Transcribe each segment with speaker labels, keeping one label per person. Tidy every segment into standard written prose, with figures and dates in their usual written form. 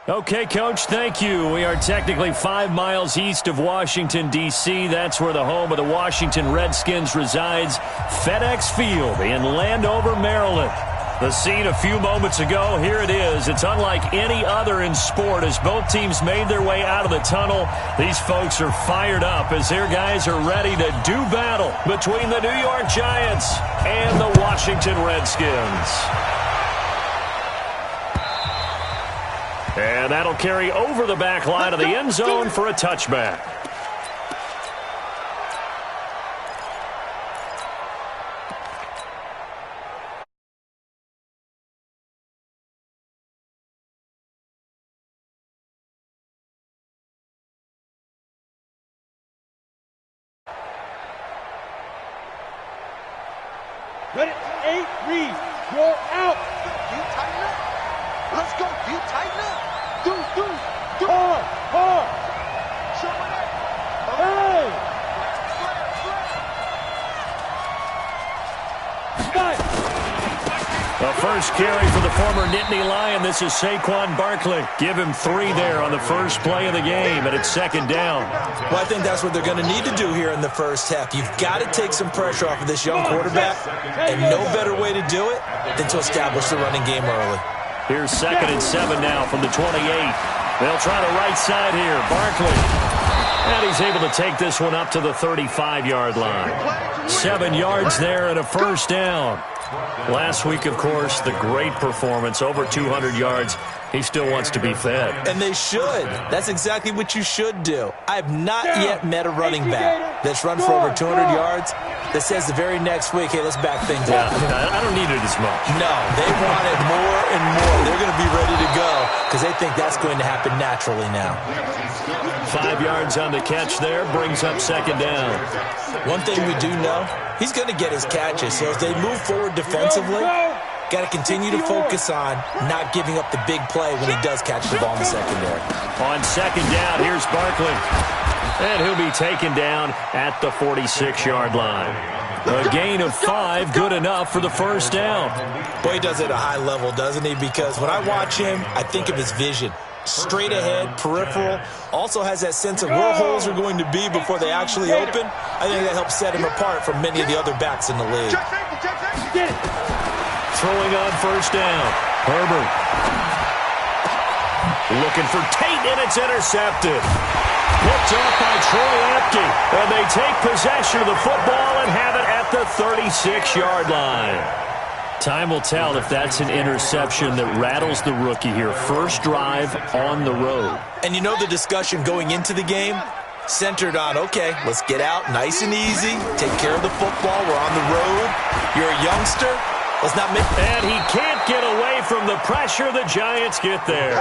Speaker 1: Okay, Coach, thank you. We are technically 5 miles east of Washington, D.C. That's where the home of the Washington Redskins resides, FedEx Field in Landover, Maryland. The scene a few moments ago, here it is. It's unlike any other in sport as both teams made their way out of the tunnel. These folks are fired up as their guys are ready to do battle between the New York Giants and the Washington Redskins. And that'll carry over the back line of the end zone for a touchback.
Speaker 2: Ready? 8, read. You're out. You tighten up. Let's go. You tighten up. Do. Hard. Show it up. Hey.
Speaker 1: The first carry for the former Nittany Lion. This is Saquon Barkley. Give him 3 there on the first play of the game, and it's second down.
Speaker 3: Well, I think that's what they're going to need to do here in the first half. You've got to take some pressure off of this young quarterback, and no better way to do it than to establish the running game early.
Speaker 1: Here's 2nd and 7 now from the 28. They'll try the right side here. Barkley. And he's able to take this one up to the 35-yard line. 7 yards there and a first down. Last week, of course, the great performance, over 200 yards. He still wants to be fed.
Speaker 3: And they should. That's exactly what you should do. I have not yet met a running back that's run for over 200 yards that says the very next week, hey, let's back things up.
Speaker 1: I don't need it as much.
Speaker 3: No, they want it more and more. They're going to be ready to go because they think that's going to happen naturally now.
Speaker 1: 5 yards on the catch there, brings up second down.
Speaker 3: One thing we do know, he's going to get his catches. So as they move forward defensively, got to continue to focus on not giving up the big play when he does catch the ball in the secondary.
Speaker 1: On second down, here's Barkley. And he'll be taken down at the 46-yard line. A gain of 5, good enough for the first down.
Speaker 3: Boy, he does it at a high level, doesn't he? Because when I watch him, I think of his vision. Straight ahead, peripheral, also has that sense of where holes are going to be before they actually open. I think that helps set him apart from many of the other backs in the league.
Speaker 1: Throwing on first down, Herbert. Looking for Tate, and it's intercepted. Picked off by Troy Apke, and they take possession of the football and have it at the 36-yard line. Time will tell if that's an interception that rattles the rookie here. First drive on the road.
Speaker 3: And you know the discussion going into the game? Centered on, okay, let's get out nice and easy, take care of the football, we're on the road. You're a youngster, let's not make...
Speaker 1: And he can't get away from the pressure. The Giants get there.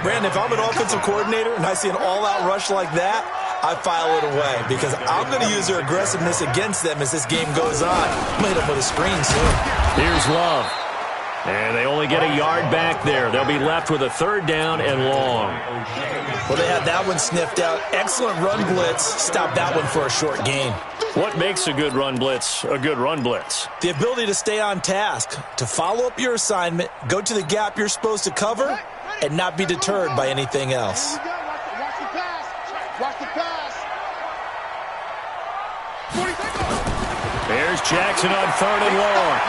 Speaker 3: Brandon, if I'm an offensive coordinator and I see an all-out rush like that, I file it away because I'm going to use their aggressiveness against them as this game goes on. I'm going to hit them with a screen soon.
Speaker 1: Here's Love. And they only get a yard back there. They'll be left with a third down and long.
Speaker 3: Well, they had that one sniffed out. Excellent run blitz. Stop that one for a short gain.
Speaker 1: What makes a good run blitz a good run blitz?
Speaker 3: The ability to stay on task, to follow up your assignment, go to the gap you're supposed to cover, and not be deterred by anything else.
Speaker 2: Watch the pass.
Speaker 1: There's Jackson on third and long.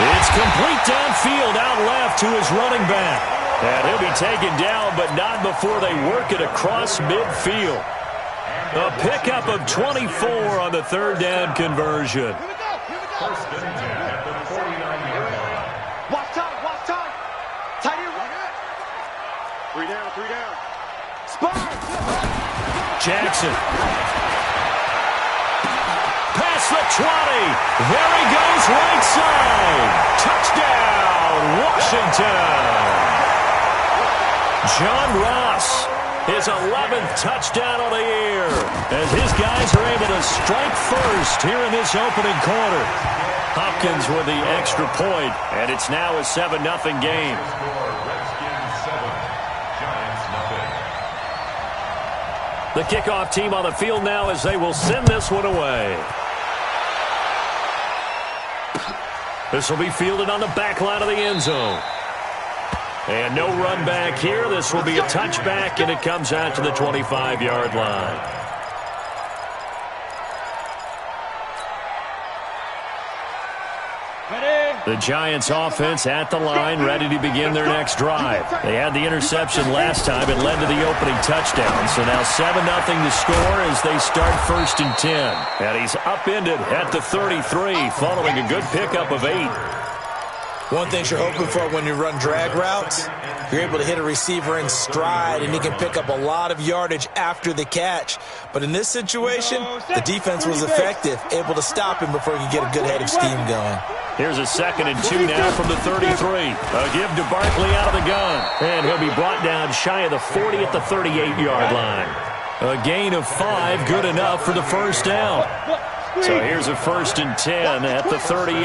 Speaker 1: It's complete downfield out left to his running back. And he'll be taken down, but not before they work it across midfield. A pickup of 24 on the third down conversion.
Speaker 2: Watch time. Tight end. 3 down. Spot.
Speaker 1: Jackson. Past the 20. There he goes, right side. Touchdown, Washington. John Ross, his 11th touchdown of the year, as his guys are able to strike first here in this opening quarter. Hopkins with the extra point, and it's now a 7-0 game. The kickoff team on the field now as they will send this one away. This will be fielded on the back line of the end zone. And no run back here. This will be a touchback, and it comes out to the 25-yard line. The Giants offense at the line, ready to begin their next drive. They had the interception last time. It led to the opening touchdown. So now 7-0 to score as they start 1st and 10. And he's upended at the 33 following a good pickup of 8.
Speaker 3: One thing you're hoping for when you run drag routes, you're able to hit a receiver in stride, and he can pick up a lot of yardage after the catch. But in this situation, the defense was effective, able to stop him before he could get a good head of steam going.
Speaker 1: Here's a 2nd and 2 now from the 33. A give to Barkley out of the gun. And he'll be brought down shy of the 40 at the 38-yard line. A gain of 5, good enough for the first down. So here's a 1st and 10 at the 38.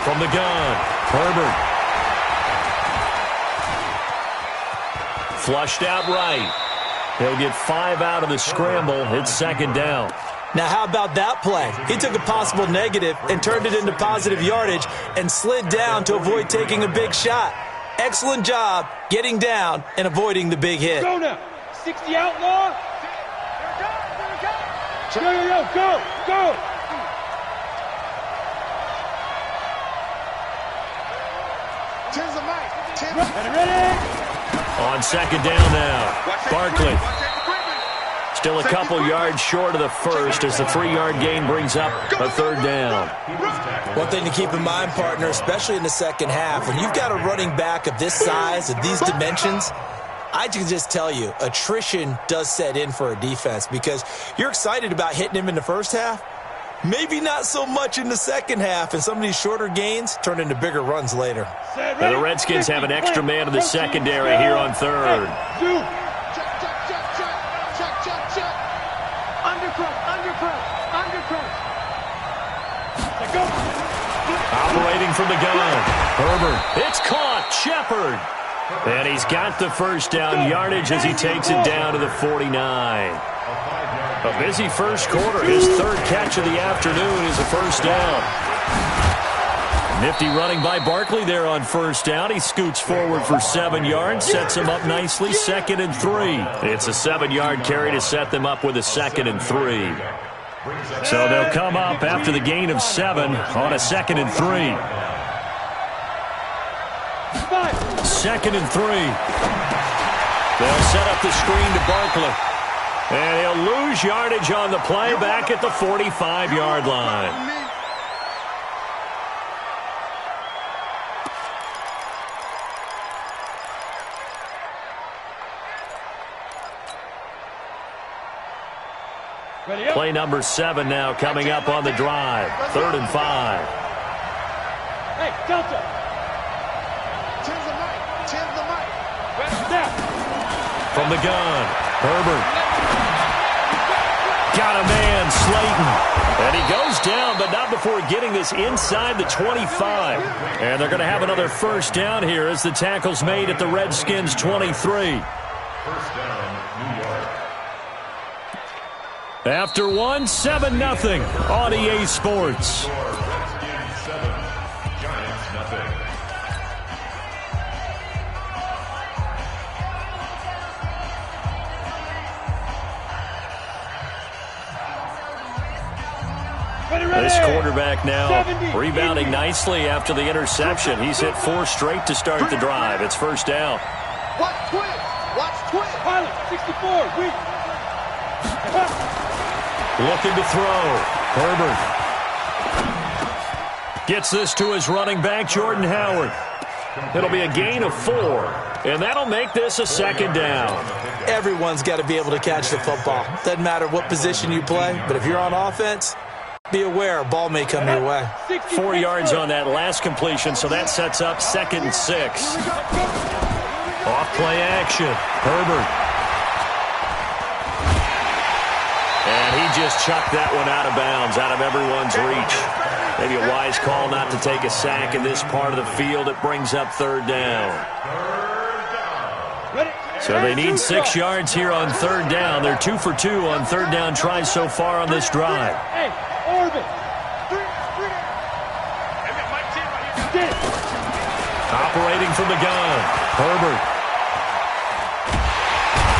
Speaker 1: From the gun, Herbert. Flushed out right. He'll get 5 out of the scramble. It's 2nd down.
Speaker 3: Now, how about that play? He took a possible negative and turned it into positive yardage and slid down to avoid taking a big shot. Excellent job getting down and avoiding the big hit.
Speaker 2: Go now. 60 outlaw. Go.
Speaker 1: Ready. On 2nd down now, Barkley. Still a couple yards short of the first as the 3-yard gain brings up a 3rd down.
Speaker 3: One thing to keep in mind, partner, especially in the second half, when you've got a running back of this size, of these dimensions, I can just tell you, attrition does set in for a defense because you're excited about hitting him in the first half. Maybe not so much in the second half, and some of these shorter gains turn into bigger runs later.
Speaker 1: Now the Redskins have an extra man in the secondary here on 3rd. Operating from the gun. Herbert. It's caught. Shepard. And he's got the first down yardage as he takes it down to the 49. A busy first quarter. His 3rd catch of the afternoon is a first down. Nifty running by Barkley there on first down. He scoots forward for 7 yards, sets him up nicely, 2nd and 3. It's a 7-yard carry to set them up with a 2nd and 3. So they'll come up after the gain of 7 on a 2nd and 3. 2nd and 3. They'll set up the screen to Barkley. And he'll lose yardage on the play back at the 45-yard line. Play number 7 now coming up on the drive. 3rd and 5.
Speaker 2: Hey, Delta.
Speaker 1: From the gun, Herbert. Got a man, Slayton. And he goes down, but not before getting this inside the 25. And they're going to have another first down here as the tackle's made at the Redskins' 23. After 7-0 on EA Sports. This quarterback now rebounding nicely after the interception. He's hit 4 straight to start the drive. It's first down.
Speaker 2: Watch twist. Pilot, 64, weak.
Speaker 1: Looking to throw. Herbert. Gets this to his running back, Jordan Howard. It'll be a gain of 4, and that'll make this a 2nd down.
Speaker 3: Everyone's got to be able to catch the football. Doesn't matter what position you play, but if you're on offense, be aware a ball may come your way.
Speaker 1: 4 yards on that last completion, so that sets up 2nd and 6. Off play action. Herbert. And he just chucked that one out of bounds, out of everyone's reach. Maybe a wise call not to take a sack in this part of the field. It brings up 3rd down. So they need 6 yards here on 3rd down. They're 2 for 2 on 3rd down tries so far on this drive. operating from the gun. Herbert.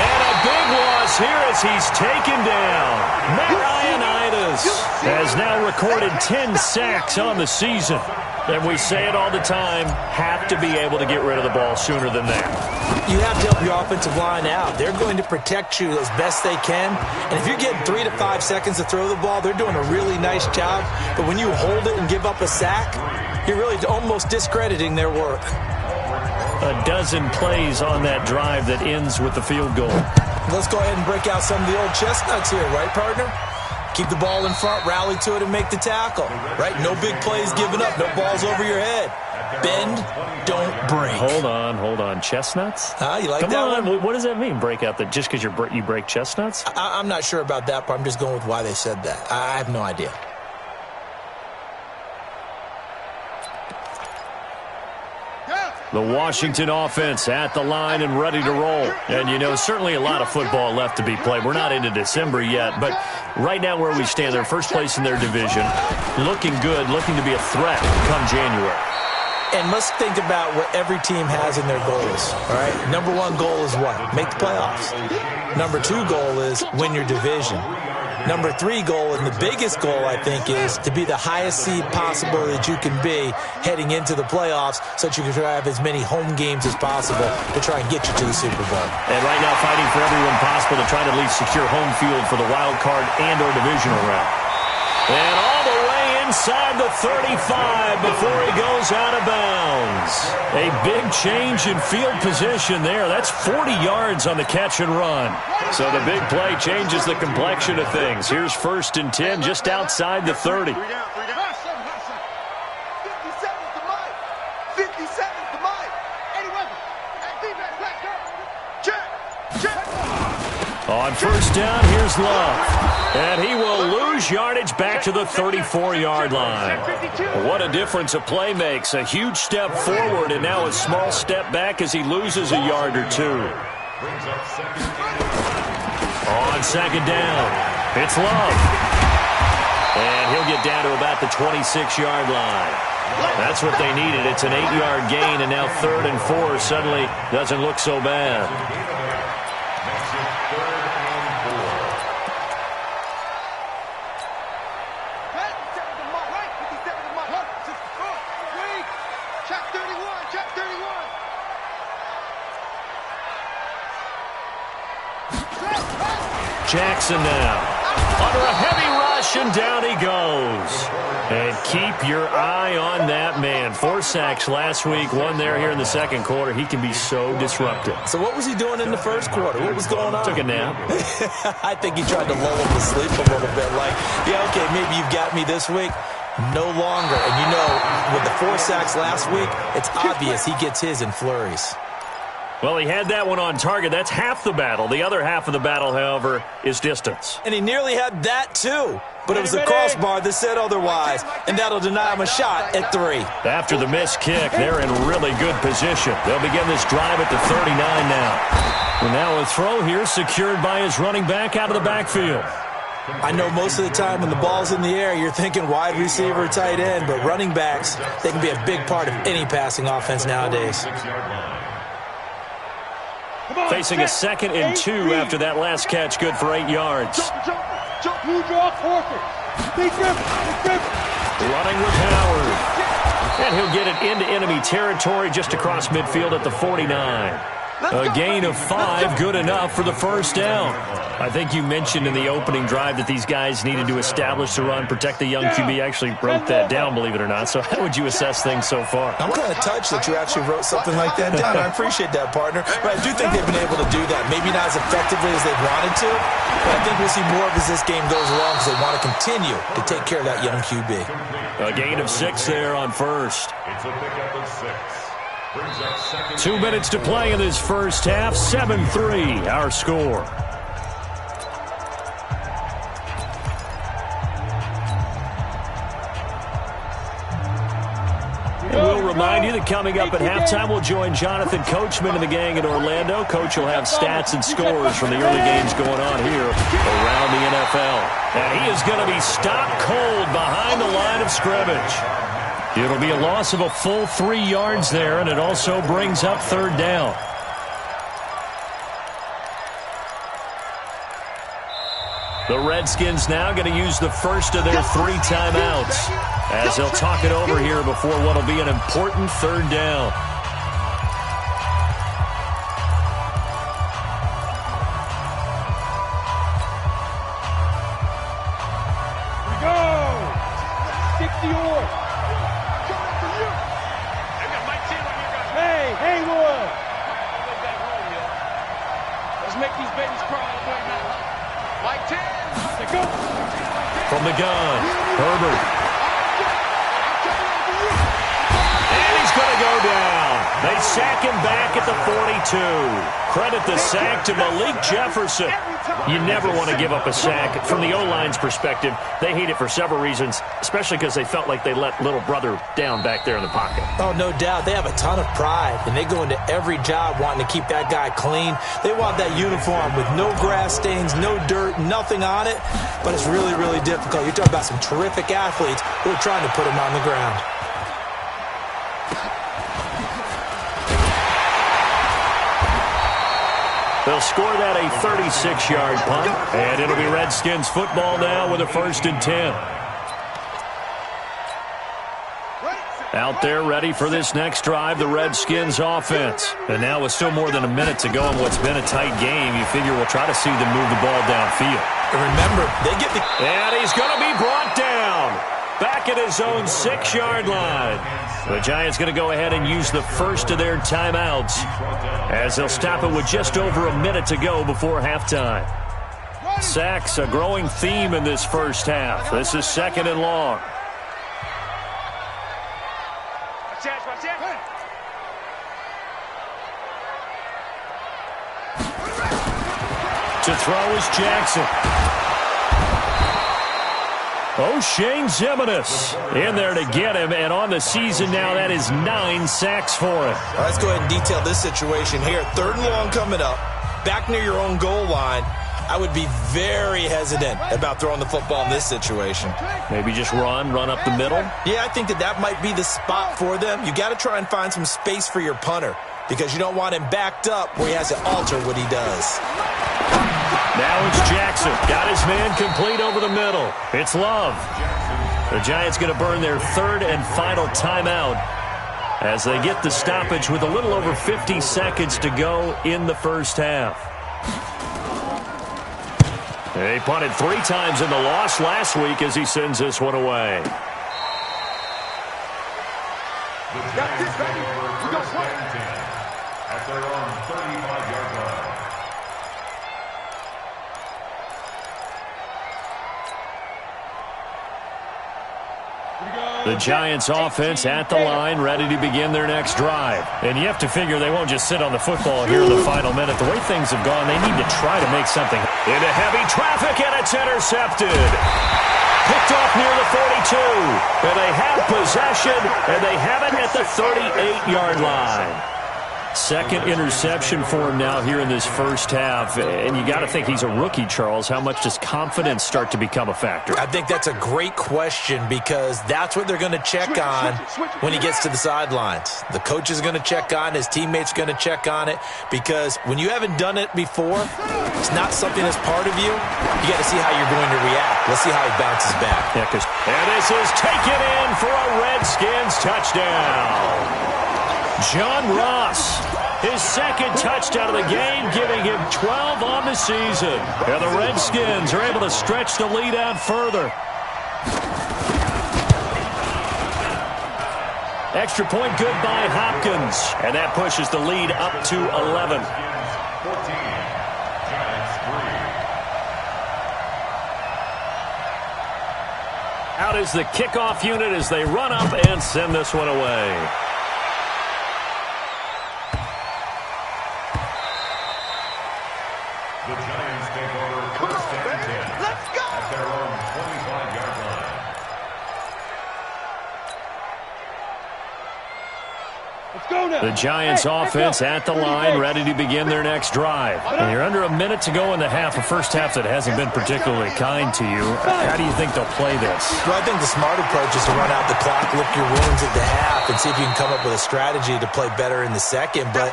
Speaker 1: And a big loss here as he's taken down. Marianitis has now recorded 10 sacks on the season. And we say it all the time, have to be able to get rid of the ball sooner than that.
Speaker 3: You have to help your offensive line out. They're going to protect you as best they can. And if you're getting 3 to 5 seconds to throw the ball, they're doing a really nice job. But when you hold it and give up a sack, you're really almost discrediting their work.
Speaker 1: A dozen plays on that drive that ends with the field goal.
Speaker 3: Let's go ahead and break out some of the old chestnuts here, right, partner? Keep the ball in front, rally to it, and make the tackle. Right? No big plays given up. No balls over your head. Bend, don't break.
Speaker 1: Hold on. Chestnuts?
Speaker 3: You like
Speaker 1: Come
Speaker 3: that
Speaker 1: on.
Speaker 3: one?
Speaker 1: What does that mean, break out? Just because you break chestnuts?
Speaker 3: I'm not sure about that part. I'm just going with why they said that. I have no idea.
Speaker 1: The Washington offense at the line and ready to roll. And, certainly a lot of football left to be played. We're not into December yet, but right now where we stand, they're first place in their division. Looking good, looking to be a threat come January.
Speaker 3: And let's think about what every team has in their goals, all right? Number one goal is what? Make the playoffs. Number two goal is win your division. Number three goal, and the biggest goal, I think, is to be the highest seed possible that you can be heading into the playoffs so that you can have as many home games as possible to try and get you to the Super Bowl.
Speaker 1: And right now fighting for everyone possible to try to at least secure home field for the wild card and or divisional round. And all the way inside the 35 before he goes out of bounds. A big change in field position there. That's 40 yards on the catch and run. So the big play changes the complexion of things. Here's 1st and 10 just outside the 30.
Speaker 2: 50 seconds to Mike. 50 seconds to Mike. 80 weapons. Defense, let's go. Check.
Speaker 1: On 1st down, here's Love. And he will lose yardage back to the 34-yard line. What a difference a play makes. A huge step forward and now a small step back as he loses a yard or two. On 2nd down, it's Love. And he'll get down to about the 26-yard line. That's what they needed. It's an 8-yard gain, and now 3rd and 4 suddenly doesn't look so bad. Jackson now under a heavy rush, and down he goes. And keep your eye on that man. 4 sacks last week, 1 here in the 2nd quarter. He can be so disruptive.
Speaker 3: So what was he doing in the 1st quarter? What was going on?
Speaker 1: Took a nap.
Speaker 3: I think he tried to lull him to sleep a little bit. Like, yeah, okay, maybe you've got me this week. No longer. And with the 4 sacks last week, it's obvious he gets his in flurries.
Speaker 1: Well, he had that one on target. That's half the battle. The other half of the battle, however, is distance.
Speaker 3: And he nearly had that, too. But it was the crossbar that said otherwise, and that'll deny him a shot at 3.
Speaker 1: After the missed kick, they're in really good position. They'll begin this drive at the 39 now. And now a throw here secured by his running back out of the backfield.
Speaker 3: I know most of the time when the ball's in the air, you're thinking wide receiver, tight end, but running backs, they can be a big part of any passing offense nowadays.
Speaker 1: Facing a 2nd and 2 after that last catch, good for 8 yards. Running with Howard. And he'll get it into enemy territory just across midfield at the 49. A gain of 5, good enough for the 1st down. I think you mentioned in the opening drive that these guys needed to establish the run, protect the young QB. I actually wrote that down, believe it or not. So how would you assess things so far?
Speaker 3: I'm kind of touched that you actually wrote something like that down. I appreciate that, partner. But I do think they've been able to do that. Maybe not as effectively as they wanted to, but I think we'll see more of as this game goes along because they want to continue to take care of that young QB.
Speaker 1: A gain of 6 there on 1st.
Speaker 2: It's a pickup of 6.
Speaker 1: 2 minutes to play in this 1st half. 7-3 our score. And we'll remind you that coming up at halftime, we'll join Jonathan Coachman and the gang in Orlando. Coach will have stats and scores from the early games going on here around the NFL. And he is going to be stopped cold behind the line of scrimmage. It'll be a loss of a full 3 yards there, and it also brings up third down. The Redskins now going to use the first of their 3 timeouts as they'll talk it over here before what will be an important third down. From the gun, Herbert. And he's going to go down. They sack him back at the 42. Credit the sack to Malik Jefferson. You never want to give up a sack. From the O-line's perspective, they hate it for several reasons, especially because they felt like they let little brother down back there in the pocket.
Speaker 3: Oh, no doubt. They have a ton of pride, and they go into every job wanting to keep that guy clean. They want that uniform with no grass stains, no dirt, nothing on it, but it's really, really difficult. You're talking about some terrific athletes who are trying to put him on the ground.
Speaker 1: They'll score that a 36-yard punt, and it'll be Redskins football now with a 1st and 10. Out there ready for this next drive, the Redskins offense. And now with still more than a minute to go in what's been a tight game, you figure we'll try to see them move the ball downfield.
Speaker 3: And remember, they get the...
Speaker 1: And he's going to be brought down. Back at his own 6-yard line. The Giants going to go ahead and use the first of their timeouts as they'll stop it with just over a minute to go before halftime. Sacks, a growing theme in this first half. This is 2nd and long. To throw is Jackson. O'Shane Zimenez in there to get him, and on the season now, that is 9 sacks for him.
Speaker 3: Let's go ahead and detail this situation here. 3rd and long coming up, back near your own goal line. I would be very hesitant about throwing the football in this situation.
Speaker 1: Maybe just run up the middle?
Speaker 3: Yeah, I think that might be the spot for them. You got to try and find some space for your punter because you don't want him backed up where he has to alter what he does.
Speaker 1: Now it's Jackson. Got his man complete over the middle. It's Love. The Giants going to burn their 3rd and final timeout as they get the stoppage with a little over 50 seconds to go in the first half. They punted 3 times in the loss last week as he sends this one away.
Speaker 2: Got this, baby. We got play. At their own 35-yard line.
Speaker 1: The Giants offense at the line, ready to begin their next drive. And you have to figure they won't just sit on the football here in the final minute. The way things have gone, they need to try to make something. Into heavy traffic, and it's intercepted. Picked off near the 42. And they have possession, and they have it at the 38-yard line. 2nd interception for him now here in this first half. And you got to think he's a rookie, Charles. How much does confidence start to become a factor?
Speaker 3: I think that's a great question because that's what they're going to check on when he gets to the sidelines. The coach is going to check on, his teammates are going to check on it because when you haven't done it before, it's not something that's part of you. You got to see how you're going to react. Let's see how he bounces back.
Speaker 1: Yeah, and this is taken in for a Redskins touchdown. John Ross, his 2nd touchdown of the game, giving him 12 on the season. And the Redskins are able to stretch the lead out further. Extra point good by Hopkins. And that pushes the lead up to 11.
Speaker 2: 14, Giants 3.
Speaker 1: Out is the kickoff unit as they run up and send this one away.
Speaker 2: The Giants take over 1st and 10. Let's go! At their own 25-yard line. Let's go now.
Speaker 1: The Giants offense at the line, ready to begin their next drive. And you're under a minute to go in the half, a first half that hasn't been particularly kind to you. How do you think they'll play this?
Speaker 3: Well, I think the smart approach is to run out the clock, lick your wounds at the half, and see if you can come up with a strategy to play better in the second. But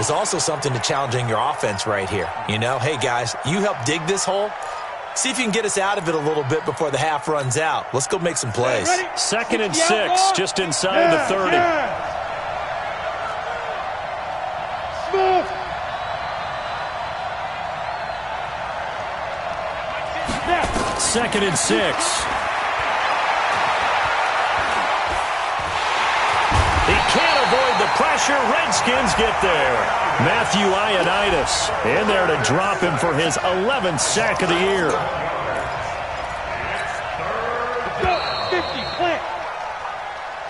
Speaker 3: there's also something to challenging your offense right here. You know, hey, guys, you help dig this hole. See if you can get us out of it a little bit before the half runs out. Let's go make some plays.
Speaker 1: 2nd and 6, just inside the 30.
Speaker 2: Smooth.
Speaker 1: 2nd and 6. He can't avoid the pressure. Redskins get there. Matthew Ioannidis in there to drop him for his 11th sack of the year.
Speaker 2: 50, plant.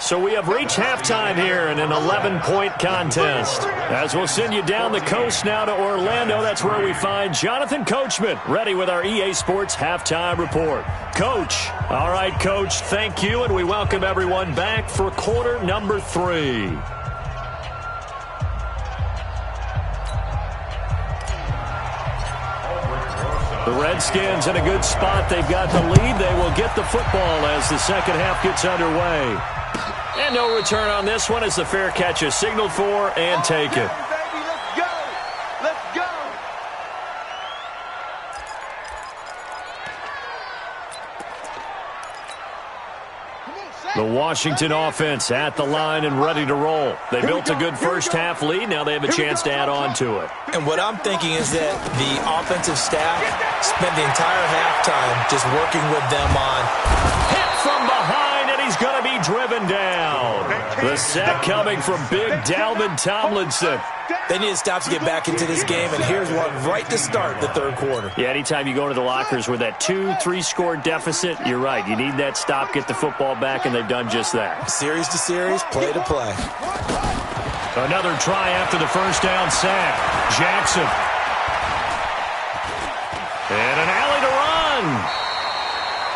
Speaker 1: So we have reached halftime here in an 11-point contest. As we'll send you down the coast now to Orlando, that's where we find Jonathan Coachman, ready with our EA Sports Halftime Report. Coach. All right, Coach, thank you, and we welcome everyone back for quarter number 3. The Redskins in a good spot. They've got the lead. They will get the football as the second half gets underway. And no return on this one as the fair catch is signaled for and taken. The Washington offense at the line and ready to roll. They built a good first half lead. Now they have a chance to add on to it.
Speaker 3: And what I'm thinking is that the offensive staff spent the entire halftime just working with them on
Speaker 1: hit from behind, and he's going to be driven down. The sack coming from big Dalvin Tomlinson.
Speaker 3: They need to stop to get back into this game, and here's one right to start the third quarter.
Speaker 1: Yeah, anytime you go to the lockers with that 2-3 score deficit, you're right. You need that stop, get the football back, and they've done just that.
Speaker 3: Series to series, play to play.
Speaker 1: Another try after the first down sack. Jackson. And an alley to run.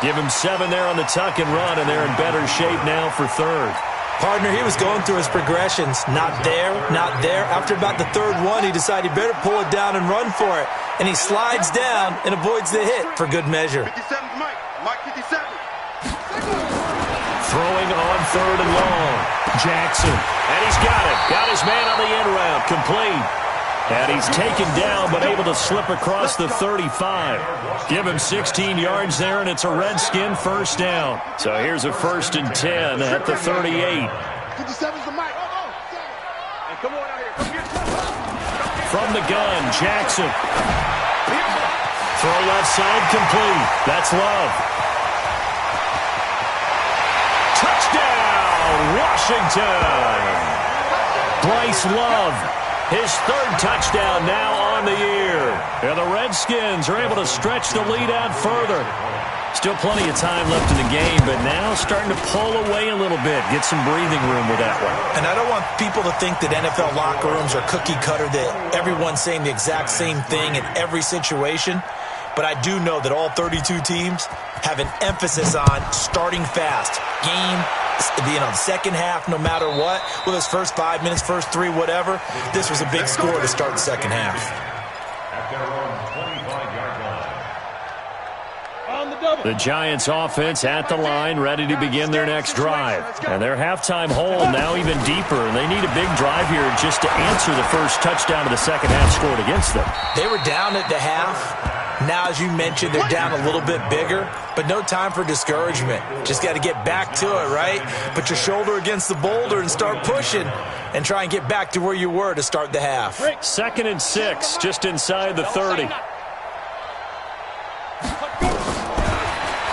Speaker 1: Give him 7 there on the tuck and run, and they're in better shape now for third.
Speaker 3: Partner, he was going through his progressions. Not there, not there. After about the third one, he decided he better pull it down and run for it. And he slides down and avoids the hit for good measure.
Speaker 2: 57, Mike 57.
Speaker 1: Throwing on third and long. Jackson. And he's got it. Got his man on the end route. Complete. And he's taken down but able to slip across the 35. Give him 16 yards there, and it's a Redskin first down. So here's a 1st and 10 at the 38.
Speaker 2: 57's the mic. Come on out here. Come get
Speaker 1: From the gun, Jackson. Throw left side complete. That's Love. Touchdown, Washington. Bryce Love. His 3rd touchdown now on the year. And the Redskins are able to stretch the lead out further. Still plenty of time left in the game, but now starting to pull away a little bit. Get some breathing room with that one.
Speaker 3: And I don't want people to think that NFL locker rooms are cookie cutter, that everyone's saying the exact same thing in every situation. But I do know that all 32 teams have an emphasis on starting fast. Game, the second half, no matter what, whether it's first 5 minutes, first 3, whatever, this was a big score to start the second half.
Speaker 1: The Giants offense at the line, ready to begin their next drive. And their halftime hole now even deeper, and they need a big drive here just to answer the first touchdown of the second half scored against them.
Speaker 3: They were down at the half. Now, as you mentioned, they're down a little bit bigger, but no time for discouragement. Just got to get back to it, right? Put your shoulder against the boulder and start pushing and try and get back to where you were to start the half.
Speaker 1: 2nd and 6, just inside the 30.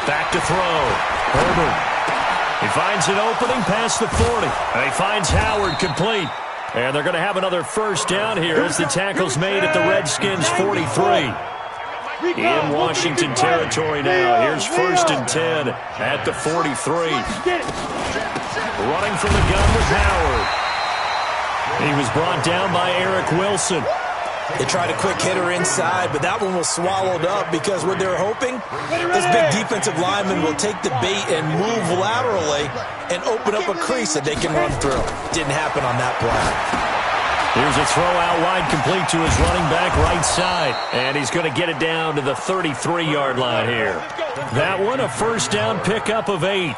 Speaker 1: Back to throw. Herbert. He finds an opening past the 40. And he finds Howard complete. And they're going to have another first down here as the tackle's made at the Redskins 43. In Washington territory now. Here's 1st and 10 at the 43. Running from the gun with Howard. He was brought down by Eric Wilson.
Speaker 3: They tried a quick hitter inside, but that one was swallowed up because what they're hoping, this big defensive lineman will take the bait and move laterally and open up a crease that they can run through. Didn't happen on that play.
Speaker 1: Here's a throw out wide, complete to his running back right side. And he's going to get it down to the 33-yard line here. That one, a first down pickup of 8.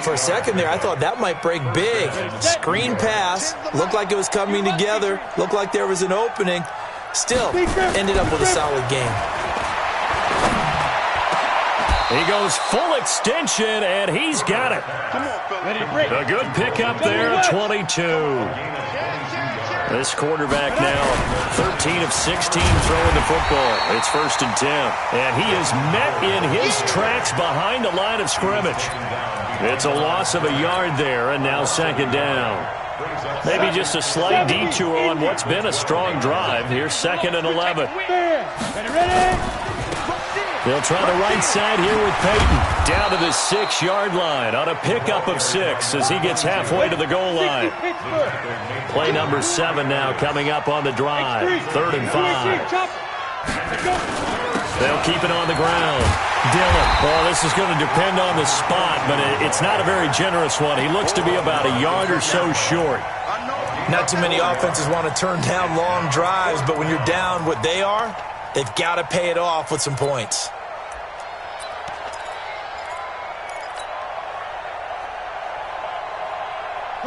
Speaker 3: For a second there, I thought that might break big. Screen pass. Looked like it was coming together. Looked like there was an opening. Still, ended up with a solid game.
Speaker 1: He goes full extension, and he's got it. A good pickup there, 22. This quarterback now 13 of 16 throwing the football. It's 1st and 10. And he is met in his tracks behind the line of scrimmage. It's a loss of a yard there, and now 2nd down. Maybe just a slight detour on what's been a strong drive. Here's 2nd and 11. They'll try the right side here with Peyton. Down to the 6-yard line on a pickup of 6 as he gets halfway to the goal line. Play number 7 now coming up on the drive. 3rd and 5. They'll keep it on the ground. Dillon. Well, this is going to depend on the spot, but it's not a very generous one. He looks to be about a yard or so short.
Speaker 3: Not too many offenses want to turn down long drives, but when you're down what they are, they've got to pay it off with some points.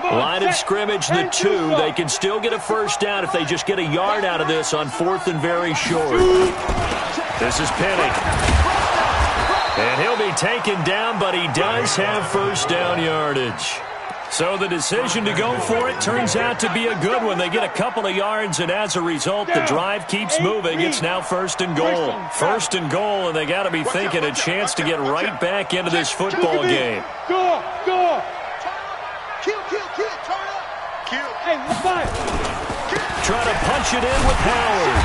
Speaker 1: Line of scrimmage, the 2. They can still get a first down if they just get a yard out of this on 4th and very short. This is Penny. And he'll be taken down, but he does have first down yardage. So the decision to go for it turns out to be a good one. They get a couple of yards, and as a result, the drive keeps moving. It's now 1st and goal. 1st and goal, and they got to be thinking a chance to get right back into this football game.
Speaker 2: Go! Kill, turn up. Kill. Hey,
Speaker 1: Trying to punch it in with Howard.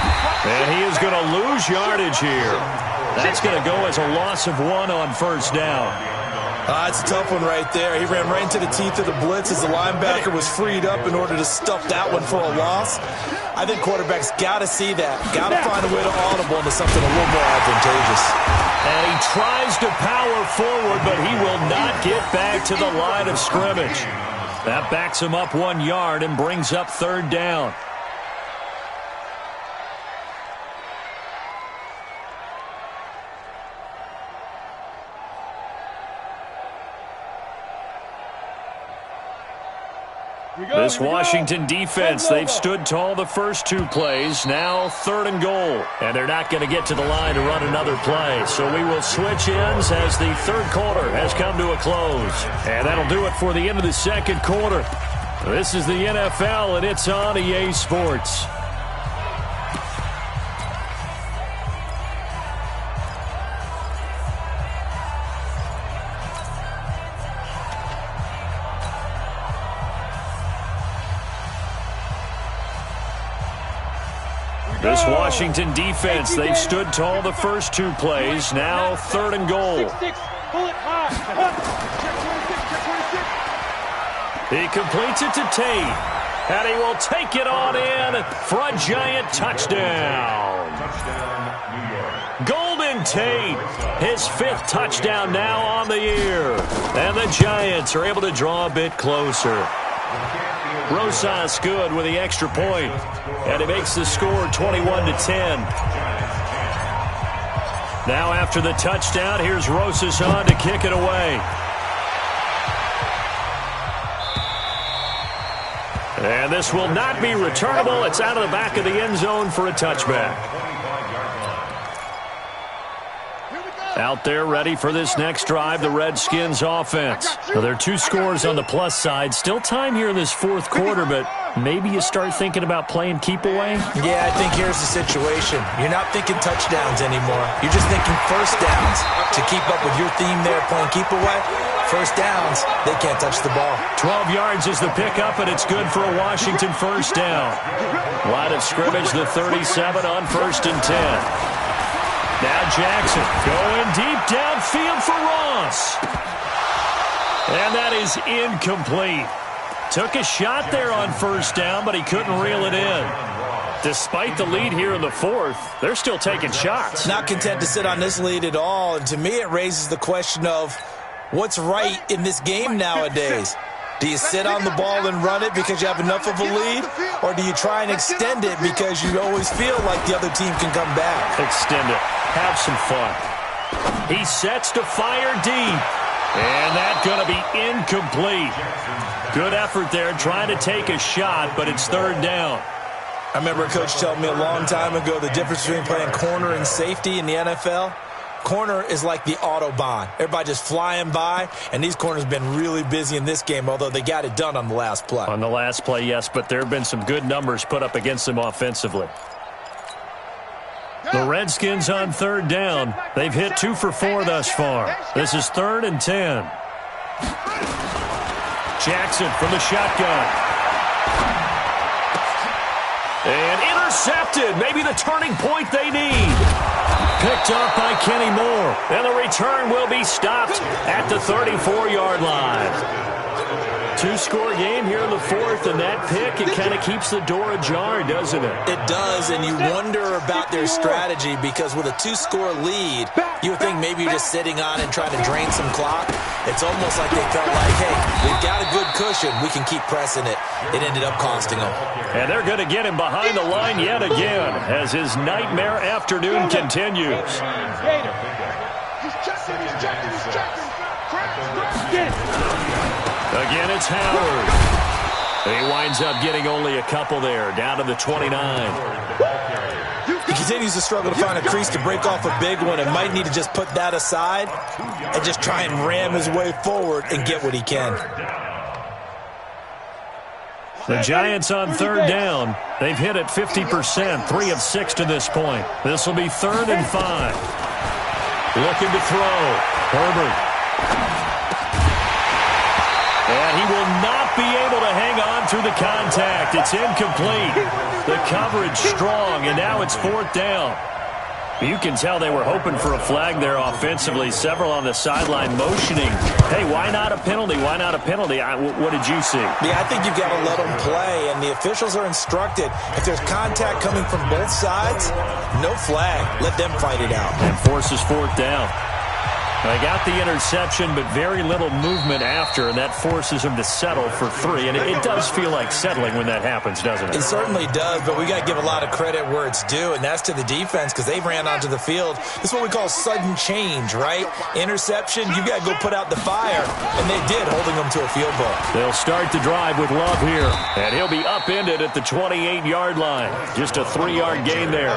Speaker 1: And he is going to lose yardage here. That's going to go as a loss of 1 on 1st down.
Speaker 3: It's a tough one right there. He ran right into the teeth of the blitz as the linebacker was freed up in order to stuff that one for a loss. I think quarterbacks got to see that. Got to find a way to audible into something a little more advantageous.
Speaker 1: And he tries to power forward, but he will not get back to the line of scrimmage. That backs him up 1 yard and brings up 3rd down. This Washington defense, they've stood tall the first 2 plays. Now 3rd and goal. And they're not going to get to the line to run another play. So we will switch ends as the 3rd quarter has come to a close. And that'll do it for the end of the 2nd quarter. This is the NFL, and it's on EA Sports. This Washington defense, they've stood tall the first 2 plays. Now 3rd and goal. He completes it to Tate. And he will take it on in for a giant touchdown. Golden Tate, his 5th touchdown now on the year. And the Giants are able to draw a bit closer. Rosas good with the extra point, and it makes the score 21-10. Now after the touchdown, here's Rosas on to kick it away. And this will not be returnable. It's out of the back of the end zone for a touchback. Out there ready for this next drive, the Redskins offense. Well, there are 2 scores on the plus side. Still time here in this 4th quarter, but maybe you start thinking about playing keep away?
Speaker 3: Yeah, I think here's the situation. You're not thinking touchdowns anymore. You're just thinking first downs. To keep up with your theme there, playing keep away, first downs, they can't touch the ball.
Speaker 1: 12 yards is the pickup, and it's good for a Washington first down. Line of scrimmage, the 37 on 1st and 10. Now Jackson going deep downfield for Ross. And that is incomplete. Took a shot there on first down, but he couldn't reel it in. Despite the lead here in the fourth, they're still taking shots.
Speaker 3: Not content to sit on this lead at all. And to me, it raises the question of what's right in this game nowadays. Do you sit on the ball and run it because you have enough of a lead? Or do you try and extend it because you always feel like the other team can come back?
Speaker 1: Extend it. Have some fun. He sets to fire deep. And that's going to be incomplete. Good effort there trying to take a shot, but it's third down.
Speaker 3: I remember a coach telling me a long time ago the difference between playing corner and safety in the NFL. Corner is like the Autobahn. Everybody just flying by, and these corners have been really busy in this game, although they got it done on the last play.
Speaker 1: On the last play, yes, but there have been some good numbers put up against them offensively. The Redskins on third down. They've hit 2 for 4 thus far. This is 3rd and 10. Jackson from the shotgun. And intercepted. Maybe the turning point they need. Picked up by Kenny Moore. And the return will be stopped at the 34-yard line. 2-score game here in the fourth, and that pick, it kind of keeps the door ajar, doesn't it?
Speaker 3: It does, and you wonder about their strategy because with a 2-score lead, you would think maybe you're just sitting on and trying to drain some clock. It's almost like they felt like, hey, we've got a good cushion. We can keep pressing it. It ended up costing them.
Speaker 1: And they're going to get him behind the line yet again as his nightmare afternoon continues.
Speaker 2: He's checking.
Speaker 1: Again, it's Howard. He winds up getting only a couple there, down to the 29.
Speaker 3: He continues to struggle to find a crease to break off a big one and might need to just put that aside and just try and ram his way forward and get what he can.
Speaker 1: The Giants on third down. They've hit it 50%, 3 of 6 to this point. This will be 3rd and 5. Looking to throw. Herbert. And he will not be able to hang on through the contact. It's incomplete. The coverage strong, and now it's 4th down. You can tell they were hoping for a flag there offensively. Several on the sideline motioning. Hey, why not a penalty? Why not a penalty? What did you see?
Speaker 3: Yeah, I think you've got to let them play, and the officials are instructed. If there's contact coming from both sides, no flag. Let them fight it out.
Speaker 1: And forces 4th down. They got the interception, but very little movement after, and that forces them to settle for 3. And it does feel like settling when that happens, doesn't it?
Speaker 3: It certainly does, but we got to give a lot of credit where it's due, and that's to the defense because they ran onto the field. This is what we call sudden change, right? Interception, you got to go put out the fire, and they did, holding them to a field goal.
Speaker 1: They'll start the drive with Love here, and he'll be upended at the 28-yard line. Just a 3-yard gain there.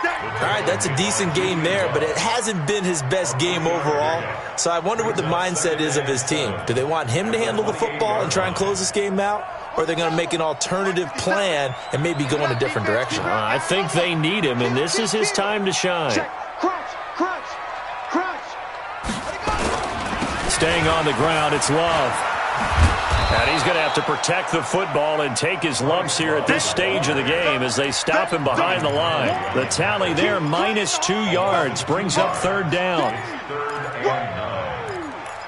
Speaker 3: All right, that's a decent game there, but it hasn't been his best game overall. So I wonder what the mindset is of his team. Do they want him to handle the football and try and close this game out? Or are they going to make an alternative plan and maybe go in a different direction?
Speaker 1: I think they need him, and this is his time to shine. Staying on the ground, it's Love. And he's going to have to protect the football and take his lumps here at this stage of the game as they stop him behind the line. The tally there, -2 yards, brings up 3rd down.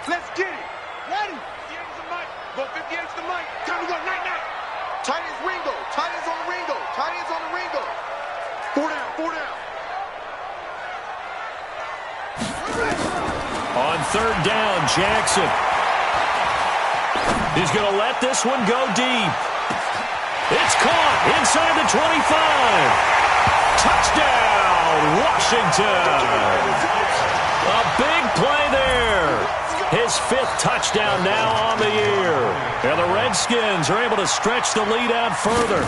Speaker 2: Let's get it. Ready? 58's the mic. Go 58's the mic. Time to go. Night. Tight ends Ringo. Tight ends on the Ringo. Tight ends on the Ringo. 4 down.
Speaker 1: On 3rd down, Jackson. He's going to let this one go deep. It's caught inside the 25. Touchdown, Washington. A big play there. His 5th touchdown now on the year. And the Redskins are able to stretch the lead out further.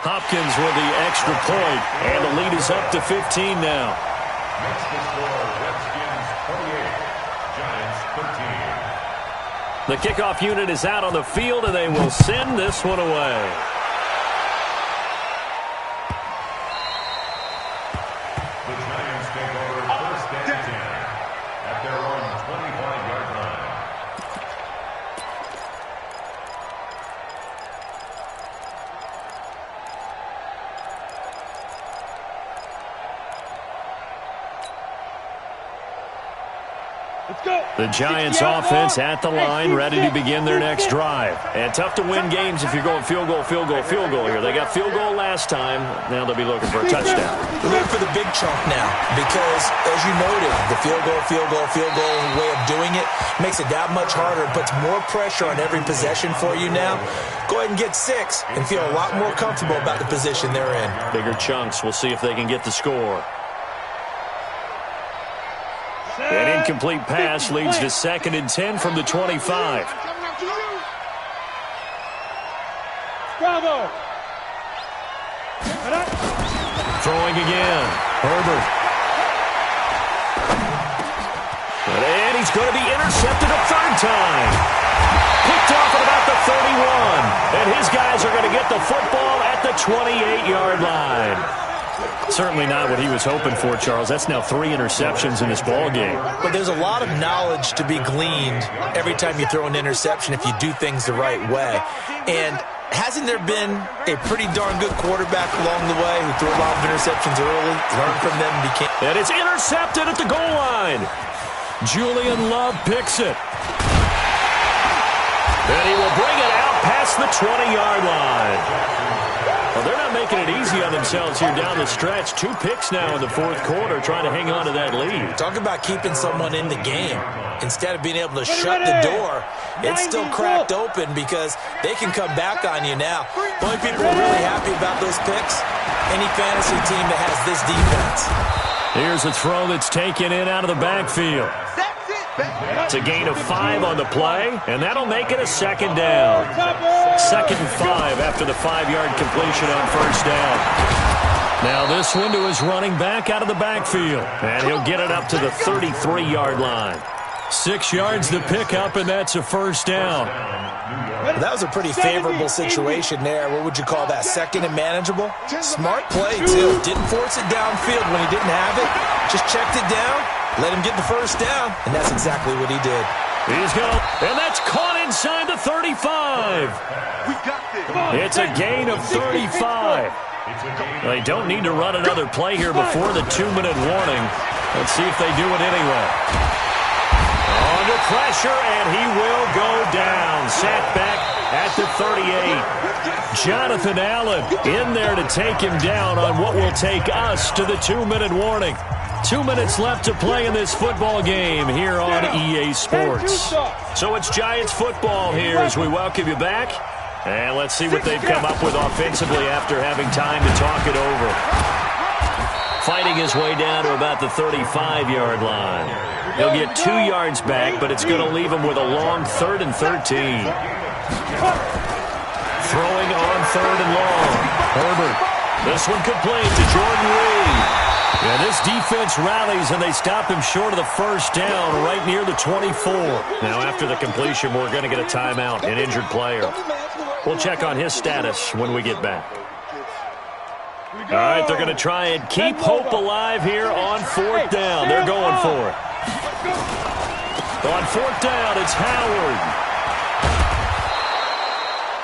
Speaker 1: Hopkins with the extra point, and the lead is up to 15 now.
Speaker 4: Next to score, Redskins 28, Giants 13.
Speaker 1: The kickoff unit is out on the field, and they will send this one away.
Speaker 4: The Giants take over 1st and 10 at their own 25-yard line.
Speaker 1: The Giants offense at the line, ready to begin their next drive. And tough to win games if you're going field goal, field goal, field goal here. They got field goal last time. Now they'll be looking for a touchdown.
Speaker 3: We're looking for the big chunk now because, as you noted, the field goal way of doing it makes it that much harder and puts more pressure on every possession for you now. Go ahead and get 6 and feel a lot more comfortable about the position they're in.
Speaker 1: Bigger chunks. We'll see if they can get the score. An incomplete pass leads to 2nd and 10 from the 25.
Speaker 2: Bravo.
Speaker 1: Throwing again. Herbert. And he's going to be intercepted a 3rd time. Picked off at about the 31. And his guys are going to get the football at the 28-yard line. Certainly not what he was hoping for, Charles. That's now 3 interceptions in this ball game.
Speaker 3: But there's a lot of knowledge to be gleaned every time you throw an interception if you do things the right way. And hasn't there been a pretty darn good quarterback along the way who threw a lot of interceptions early, learned from them, and became...
Speaker 1: And it's intercepted at the goal line. Julian Love picks it. And he will bring it out past the 20-yard line. Well, they're not making it easy on themselves here down the stretch. 2 picks now in the 4th quarter, trying to hang on to that lead.
Speaker 3: Talk about keeping someone in the game. Instead of being able to shut the door, it's still cracked open because they can come back on you now. The only people who are really happy about those picks, any fantasy team that has this defense.
Speaker 1: Here's a throw that's taken in out of the backfield. It's a gain of 5 on the play, and that'll make it a 2nd down. 2nd and 5 after the 5-yard completion on 1st down. Now this one to his running back out of the backfield, and he'll get it up to the 33-yard line. 6 yards to pick up, and that's a 1st down.
Speaker 3: That was a pretty favorable situation there. What would you call that? 2nd and manageable? Smart play, too. Didn't force it downfield when he didn't have it. Just checked it down, let him get the 1st down, and that's exactly what he did.
Speaker 1: He's going, and that's caught inside the 35. It's a gain of 35. They don't need to run another play here before the 2-minute warning. Let's see if they do it anyway. Under pressure, and he will go down. Sat back at the 38. Jonathan Allen in there to take him down on what will take us to the 2-minute warning. 2 minutes left to play in this football game here on EA Sports. So it's Giants football here as we welcome you back. And let's see what they've come up with offensively after having time to talk it over. Fighting his way down to about the 35-yard line. He'll get 2 yards back, but it's going to leave him with a long 3rd and 13. Throwing on 3rd and long. Herbert. This one complete to Jordan Reed. Yeah, this defense rallies, and they stop him short of the 1st down right near the 24. Now, after the completion, we're going to get a timeout, an injured player. We'll check on his status when we get back. All right, they're going to try and keep hope alive here on 4th down. They're going for it. On 4th down, it's Howard.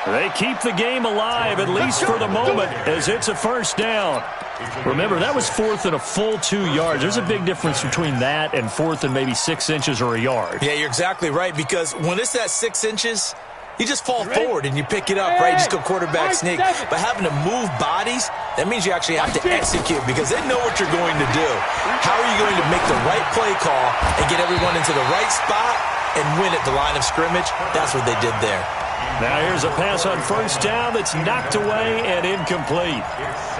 Speaker 1: They keep the game alive, at least for the moment, as it's a 1st down. Remember, that was 4th and a full 2 yards. There's a big difference between that and 4th and maybe 6 inches or a yard.
Speaker 3: Yeah, you're exactly right, because when it's that 6 inches, you just fall forward and you pick it up, right? You just go quarterback sneak. But having to move bodies, that means you actually have to execute because they know what you're going to do. How are you going to make the right play call and get everyone into the right spot and win at the line of scrimmage? That's what they did there.
Speaker 1: Now here's a pass on 1st down that's knocked away and incomplete.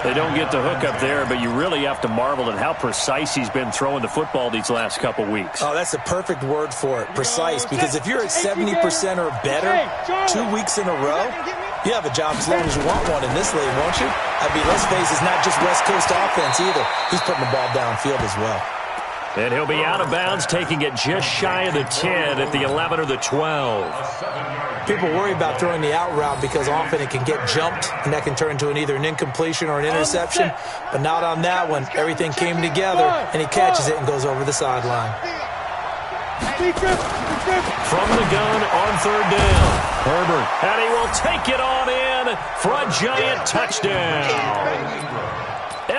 Speaker 1: They don't get the hook up there, but you really have to marvel at how precise he's been throwing the football these last couple weeks.
Speaker 3: Oh, that's the perfect word for it, precise, because if you're at 70% or better 2 weeks in a row, you have a job as long as you want one in this league, won't you? I mean, let's face it, it's not just West Coast offense either. He's putting the ball downfield as well.
Speaker 1: And he'll be out of bounds, taking it just shy of the 10 at the 11 or the 12.
Speaker 3: People worry about throwing the out route because often it can get jumped, and that can turn into either an incompletion or an interception. But not on that one. Everything came together, and he catches it and goes over the sideline.
Speaker 1: From the gun on 3rd down, Herbert. And he will take it on in for a Giant touchdown.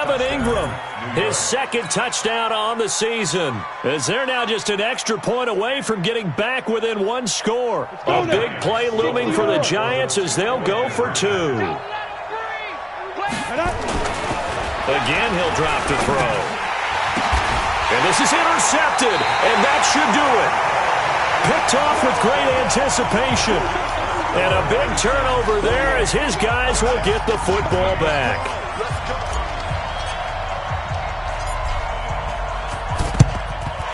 Speaker 1: Evan Ingram, his second touchdown on the season, as they're now just an extra point away from getting back within one score. A big play looming for the Giants as they'll go for two. Again, he'll drop to throw. And this is intercepted, and that should do it. Picked off with great anticipation. And a big turnover there as his guys will get the football back.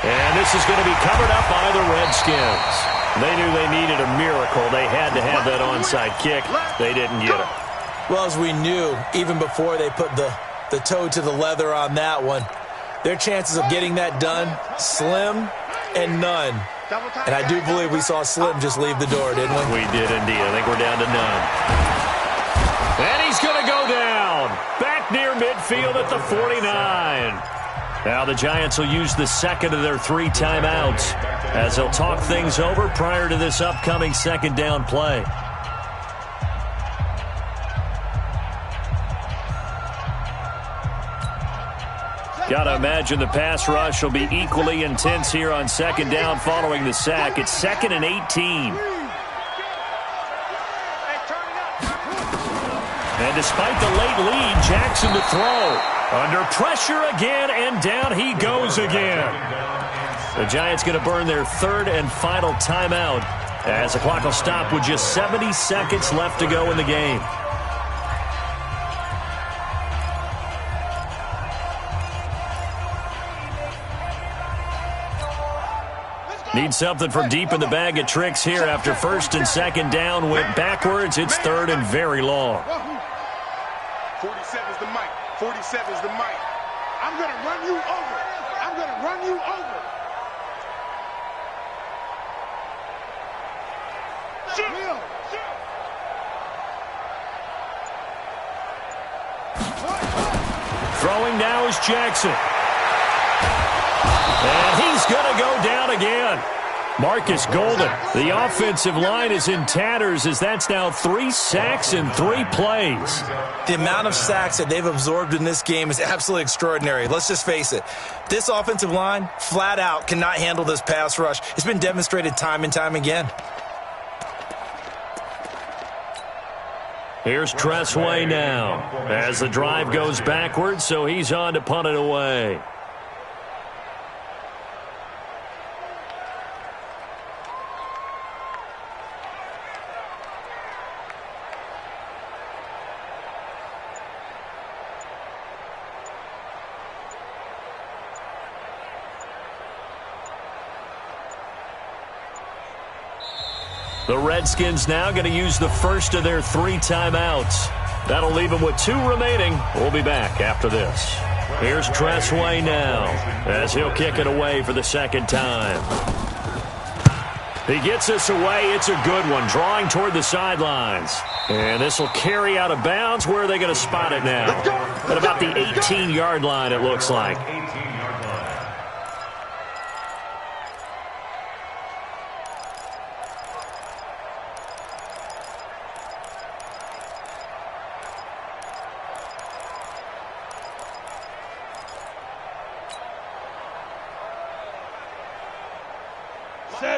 Speaker 1: And this is going to be covered up by the Redskins. They knew they needed a miracle. They had to have that onside kick. They didn't get it.
Speaker 3: Well, as we knew, even before they put the toe to the leather on that one, their chances of getting that done, slim and none. And I do believe we saw Slim just leave the door, didn't we?
Speaker 1: We did indeed. I think we're down to none. And he's going to go down. Back near midfield at the 49. Now the Giants will use the second of their 3 timeouts as they'll talk things over prior to this upcoming second down play. Got to imagine the pass rush will be equally intense here on second down following the sack. It's 2nd and 18. And despite the late lead, Jackson to throw. Under pressure again, and down he goes again. The Giants going to burn their 3rd and final timeout as the clock will stop with just 70 seconds left to go in the game. Need something from deep in the bag of tricks here after 1st and 2nd down. Went backwards. It's 3rd and very long.
Speaker 2: 47's the mic. 47's the mic. I'm going to run you over. I'm going to run you over.
Speaker 1: Throwing now is Jackson. And he's going to go down again. Marcus Golden. The offensive line is in tatters as that's now 3 sacks in 3 plays.
Speaker 3: The amount of sacks that they've absorbed in this game is absolutely extraordinary. Let's just face it. This offensive line, flat out, cannot handle this pass rush. It's been demonstrated time and time again.
Speaker 1: Here's Tressway now as the drive goes backwards, so he's on to punt it away. The Redskins now going to use the first of their 3 timeouts. That'll leave them with 2 remaining. We'll be back after this. Here's Tressway now as he'll kick it away for the 2nd time. He gets this away. It's a good one, drawing toward the sidelines. And this will carry out of bounds. Where are they going to spot it now? At about the 18-yard line, it looks like.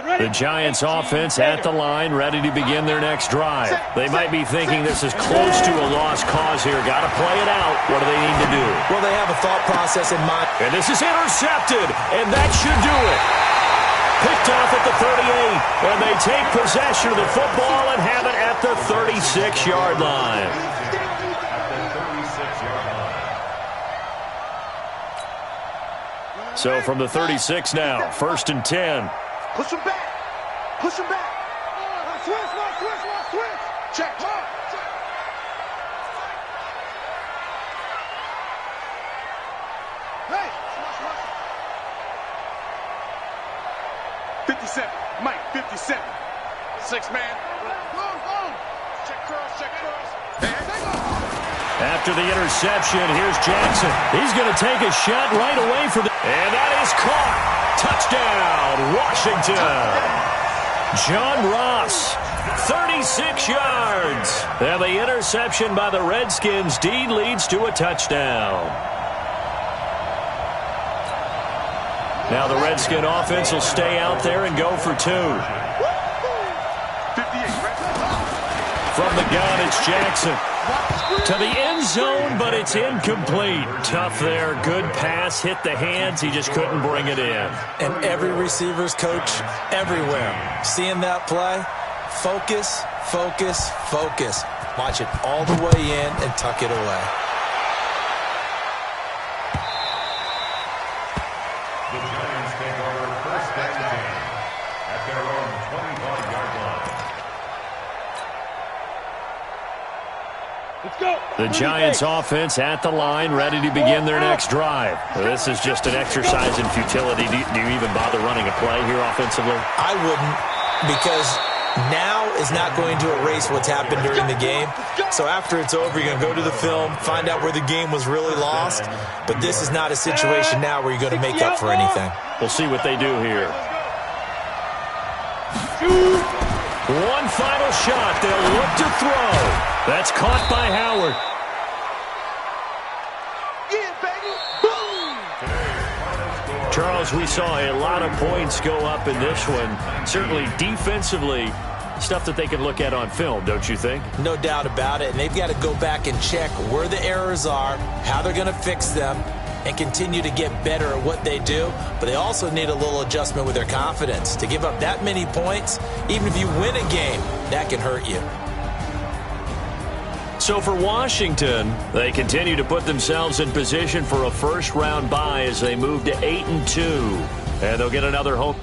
Speaker 1: The Giants offense at the line, ready to begin their next drive. They might be thinking this is close to a lost cause here. Got to play it out. What do they need to do?
Speaker 3: Well, they have a thought process in mind.
Speaker 1: And this is intercepted, and that should do it. Picked off at the 38, and they take possession of the football and have it at the 36-yard line. So from the 36 now, 1st and 10.
Speaker 2: Push him back. Push him back. Switch. Check. Hey. 57. Mike, 57. 6-man. Check cross.
Speaker 1: After the interception, here's Jackson. He's going to take a shot right away for the... And that is caught. Touchdown, Washington. John Ross, 36 yards. And the interception by the Redskins. Dean leads to a touchdown. Now the Redskin offense will stay out there and go for 2. From the gun, it's Jackson. To the end zone, but it's incomplete. Tough there. Good pass. Hit the hands. He just couldn't bring it in.
Speaker 3: And every receiver's coach everywhere. Seeing that play, focus, focus, focus. Watch it all the way in and tuck it away.
Speaker 4: The Giants take over first and 10 at their own 25-yard line.
Speaker 2: Let's go.
Speaker 1: The Giants offense at the line, ready to begin their next drive. This is just an exercise in futility. Do you even bother running a play here offensively?
Speaker 3: I wouldn't, because now is not going to erase what's happened during the game. So after it's over, you're going to go to the film, find out where the game was really lost. But this is not a situation now where you're going to make up for anything.
Speaker 1: We'll see what they do here. One final shot. They'll look to throw. That's caught by Howard. Charles, we saw a lot of points go up in this one. Certainly defensively, stuff that they can look at on film, don't you think?
Speaker 3: No doubt about it. And they've got to go back and check where the errors are, how they're going to fix them, and continue to get better at what they do. But they also need a little adjustment with their confidence. To give up that many points, even if you win a game, that can hurt you.
Speaker 1: So for Washington, they continue to put themselves in position for a first-round bye as they move to 8-2. And they'll get another home.